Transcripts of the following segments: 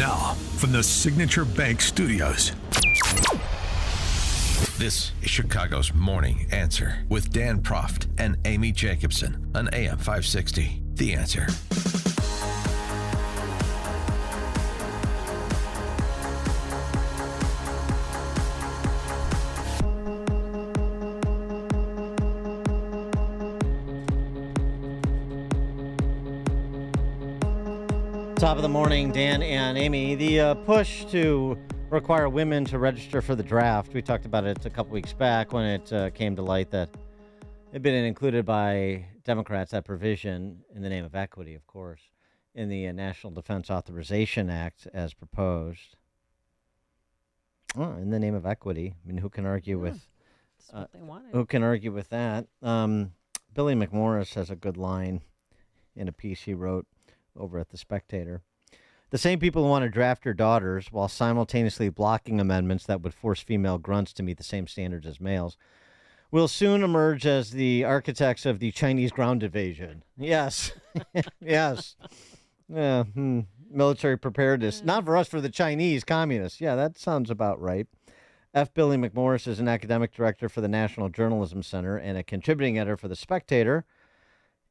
Now, from the Signature Bank Studios, this is Chicago's Morning Answer with Dan Proft and Amy Jacobson on AM 560. The Answer. Top of the morning, Dan and Amy. The push to require women to register for the draft, we talked about it a couple weeks back when it came to light that it had been included by Democrats, that provision, in the name of equity, of course, in the National Defense Authorization Act as proposed. Oh, in the name of equity. I mean, who can argue with That's what they wanted. who can argue with that? Billy McMorris has a good line in a piece he wrote over at The Spectator. The same people who want to draft your daughters while simultaneously blocking amendments that would force female grunts to meet the same standards as males will soon emerge as the architects of the Chinese ground invasion. Yes. Yes. Yeah. Military preparedness. Not for us, for the Chinese communists. Yeah, that sounds about right. F.Billy McMorris is an academic director for the National Journalism Center and a contributing editor for The Spectator.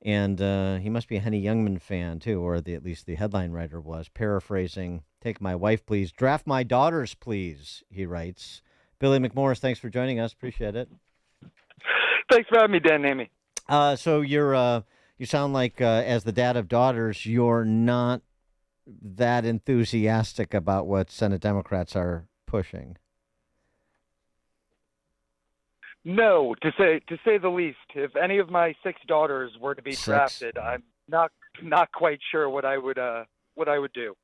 And he must be a Henny Youngman fan, too, or at least the headline writer was. Paraphrasing, "Take my wife, please. Draft my daughters, please," he writes. Billy McMorris, thanks for joining us. Appreciate it. Thanks for having me, Dan and Amy. So you sound like, as the dad of daughters, you're not that enthusiastic about what Senate Democrats are pushing. No, to say the least. If any of my 6 daughters were to be drafted, I'm not quite sure what I would do.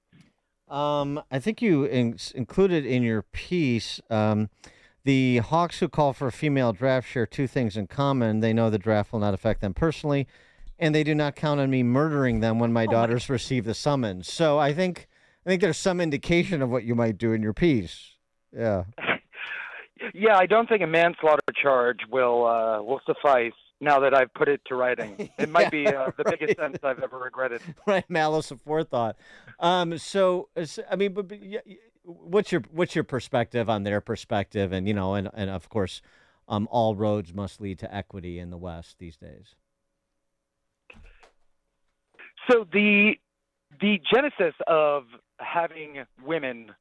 I think you included in your piece the hawks who call for a female draft share two things in common. They know the draft will not affect them personally, and they do not count on me murdering them when my daughters receive the summons. So I think there's some indication of what you might do in your piece. Yeah. Yeah, I don't think a manslaughter charge will suffice now that I've put it to writing. It might be the biggest sentence I've ever regretted. Right, malice aforethought. So I mean, but what's your perspective on their perspective, and and of course, all roads must lead to equity in the West these days. So the genesis of having women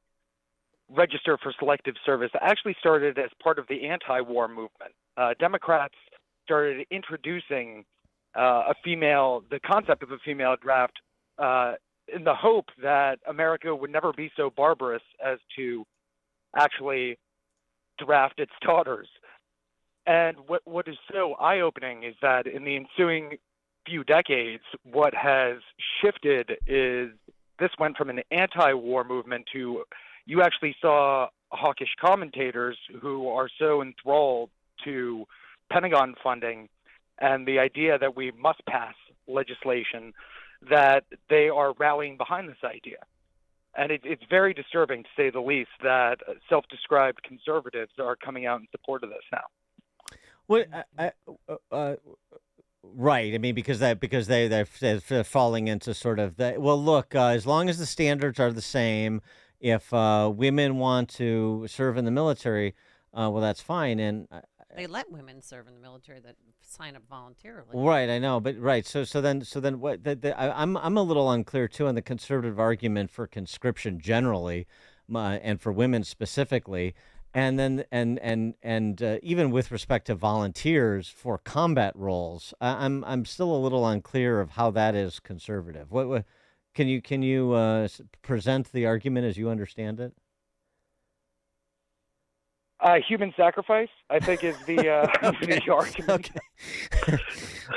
register for selective service actually started as part of the anti-war movement. Democrats started introducing the concept of a female draft in the hope that America would never be so barbarous as to actually draft its daughters. And what is so eye-opening is that in the ensuing few decades, what has shifted is this went from an anti-war movement to you actually saw hawkish commentators who are so enthralled to Pentagon funding and the idea that we must pass legislation that they are rallying behind this idea. And it's very disturbing, to say the least, that self-described conservatives are coming out in support of this now. Well, right. I mean, because they're falling into sort of the, well, look, as long as the standards are the same, if women want to serve in the military, well, that's fine. And They let women serve in the military that sign up voluntarily. right, I know, but right. So then what? I'm a little unclear too on the conservative argument for conscription generally, and for women specifically, and then even with respect to volunteers for combat roles. I'm still a little unclear of how that is conservative. What can you present the argument as you understand it? Human sacrifice, I think, is the the argument. Okay.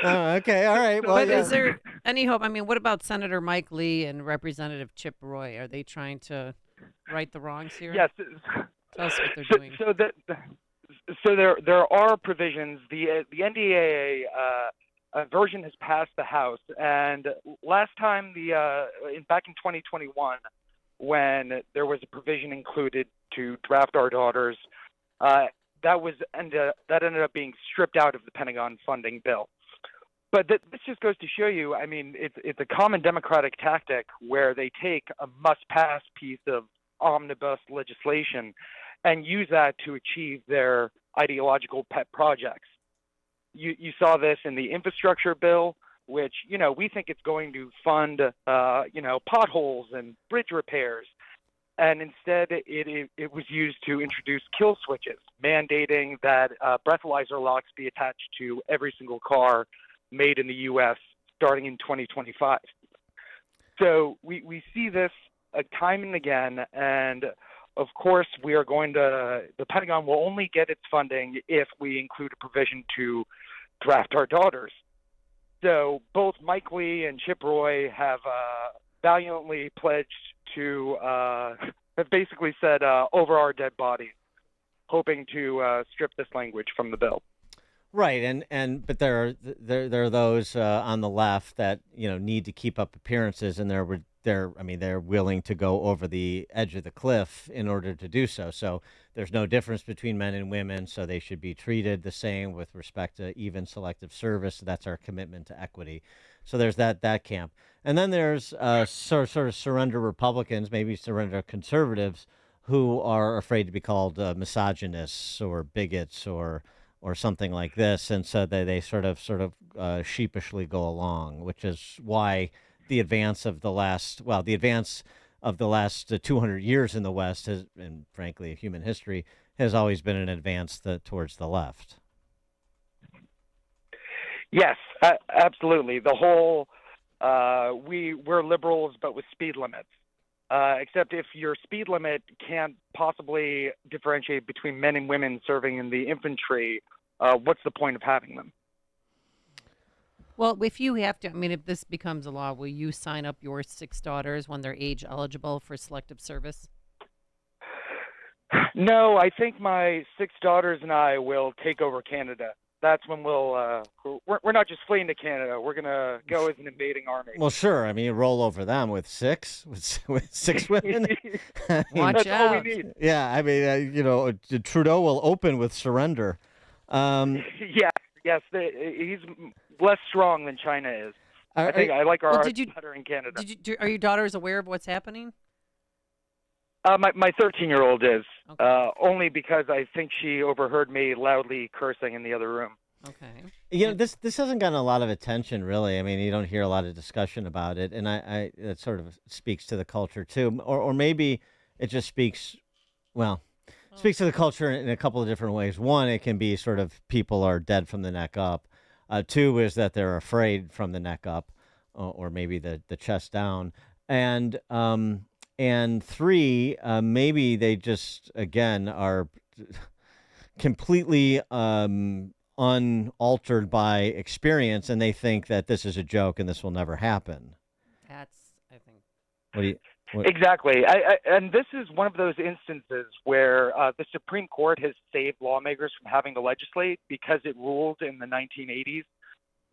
Okay. All right. Well, But is there any hope? I mean, what about Senator Mike Lee and Representative Chip Roy? Are they trying to right the wrongs here? Yes. Tell us what they're doing. So there are provisions. The NDAA version has passed the House, and last time back in 2021, when there was a provision included to draft our daughters, that ended up being stripped out of the Pentagon funding bill. But this just goes to show you, I mean, it's a common Democratic tactic where they take a must-pass piece of omnibus legislation and use that to achieve their ideological pet projects. You saw this in the infrastructure bill, which, we think it's going to fund, potholes and bridge repairs. And instead, it was used to introduce kill switches, mandating that breathalyzer locks be attached to every single car made in the U.S. starting in 2025. So we see this time and again, and of course the Pentagon will only get its funding if we include a provision to draft our daughters. So both Mike Lee and Chip Roy have valiantly pledged to, have basically said, over our dead bodies, hoping to strip this language from the bill. Right, but there are those on the left that need to keep up appearances, and they're willing to go over the edge of the cliff in order to do so. So there's no difference between men and women, so they should be treated the same with respect to even selective service. That's our commitment to equity. So there's that camp, and then there's sort of surrender Republicans, maybe surrender conservatives, who are afraid to be called misogynists or bigots or something like this, and so they sort of sheepishly go along, which is why the advance of the last 200 years in the West has, and frankly, human history has always been an advance towards the left. Yes, absolutely. The whole we're liberals, but with speed limits. Except if your speed limit can't possibly differentiate between men and women serving in the infantry, what's the point of having them? Well, if you have to, if this becomes a law, will you sign up your 6 daughters when they're age eligible for selective service? No, I think my 6 daughters and I will take over Canada. That's when we're not just fleeing to Canada. We're going to go as an invading army. Well, sure. You roll over them with 6 women. Watch That's out. all we need. Yeah, Trudeau will open with surrender. Yes, he's less strong than China is. I like our odds better in Canada. Are your daughters aware of what's happening? My 13-year-old is, Okay. only because I think she overheard me loudly cursing in the other room. Okay. This hasn't gotten a lot of attention, really. You don't hear a lot of discussion about it, and I it sort of speaks to the culture too, or maybe it just speaks to the culture in a couple of different ways. One, it can be sort of people are dead from the neck up. 2 is that they're afraid from the neck up, or maybe the chest down, and 3, maybe they just again are completely unaltered by experience, and they think that this is a joke and this will never happen. That's, I think. Exactly. And this is one of those instances where the Supreme Court has saved lawmakers from having to legislate because it ruled in the 1980s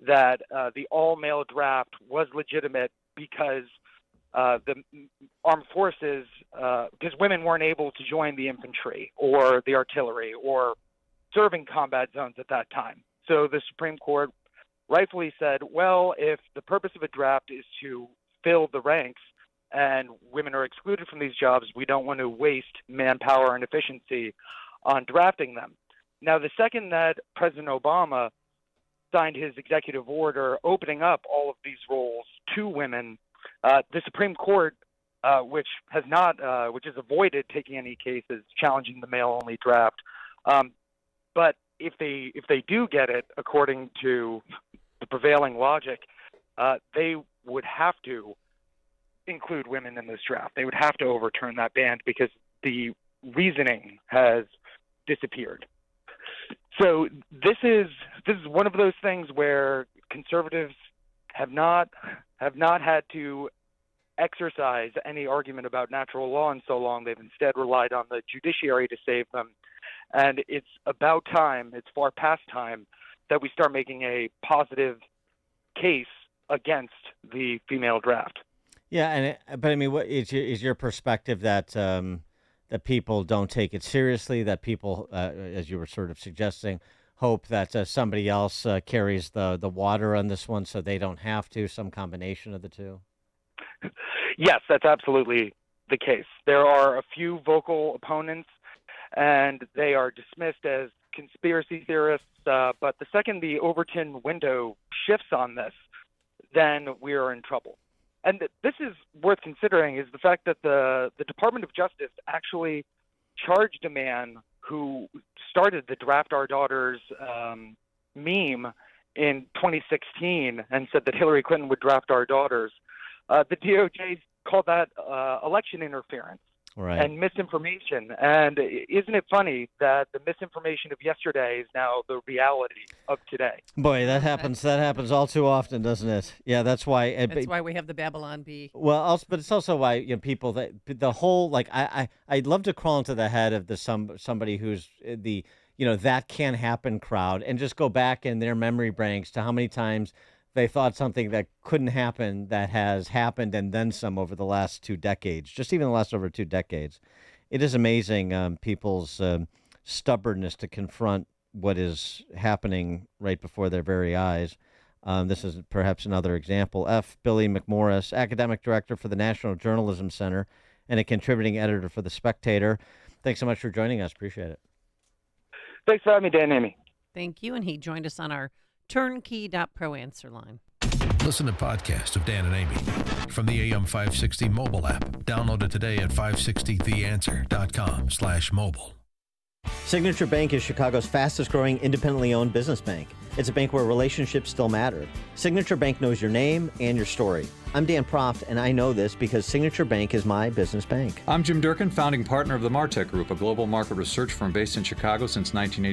that the all-male draft was legitimate because the armed forces, because women weren't able to join the infantry or the artillery or serving combat zones at that time. So the Supreme Court rightfully said, well, if the purpose of a draft is to fill the ranks and women are excluded from these jobs, we don't want to waste manpower and efficiency on drafting them. Now, the second that President Obama signed his executive order opening up all of these roles to women, the Supreme Court, which has avoided taking any cases challenging the male-only draft, but if they do get it, according to the prevailing logic, they would have to include women in this draft. They would have to overturn that ban because the reasoning has disappeared. So this is one of those things where conservatives have not had to exercise any argument about natural law in so long. They've instead relied on the judiciary to save them. And it's about time, it's far past time, that we start making a positive case against the female draft. Yeah, but what is your perspective that that people don't take it seriously, that people, as you were sort of suggesting, hope that somebody else carries the water on this one so they don't have to, some combination of the two? Yes, that's absolutely the case. There are a few vocal opponents, and they are dismissed as conspiracy theorists. But the second the Overton window shifts on this, then we are in trouble. And this is worth considering, is the fact that the Department of Justice actually charged a man who started the Draft Our Daughters meme in 2016 and said that Hillary Clinton would draft our daughters. The DOJ called that election interference and misinformation. And isn't it funny that the misinformation of yesterday is now the reality of today? Boy, that happens. That happens all too often, doesn't it? Yeah, that's why. That's why we have the Babylon Bee. Well, also, but it's also why people that the whole I'd love to crawl into the head of somebody who's that can happen crowd and just go back in their memory banks to how many times they thought something that couldn't happen that has happened and then some over the last 2 decades, just even the last over 2 decades. It is amazing people's stubbornness to confront what is happening right before their very eyes. This is perhaps another example. F.Billy McMorris, academic director for the National Journalism Center and a contributing editor for The Spectator. Thanks so much for joining us. Appreciate it. Thanks for having me, Dan and Amy. Thank you. And he joined us on our turnkey.pro answer line. Listen to podcasts of Dan and Amy from the AM 560 mobile app. Download it today at 560theanswer.com/mobile. Signature Bank is Chicago's fastest growing independently owned business bank. It's a bank where relationships still matter. Signature Bank knows your name and your story. I'm Dan Proft, and I know this because Signature Bank is my business bank. I'm Jim Durkin, founding partner of the Martech Group, a global market research firm based in Chicago since 1980.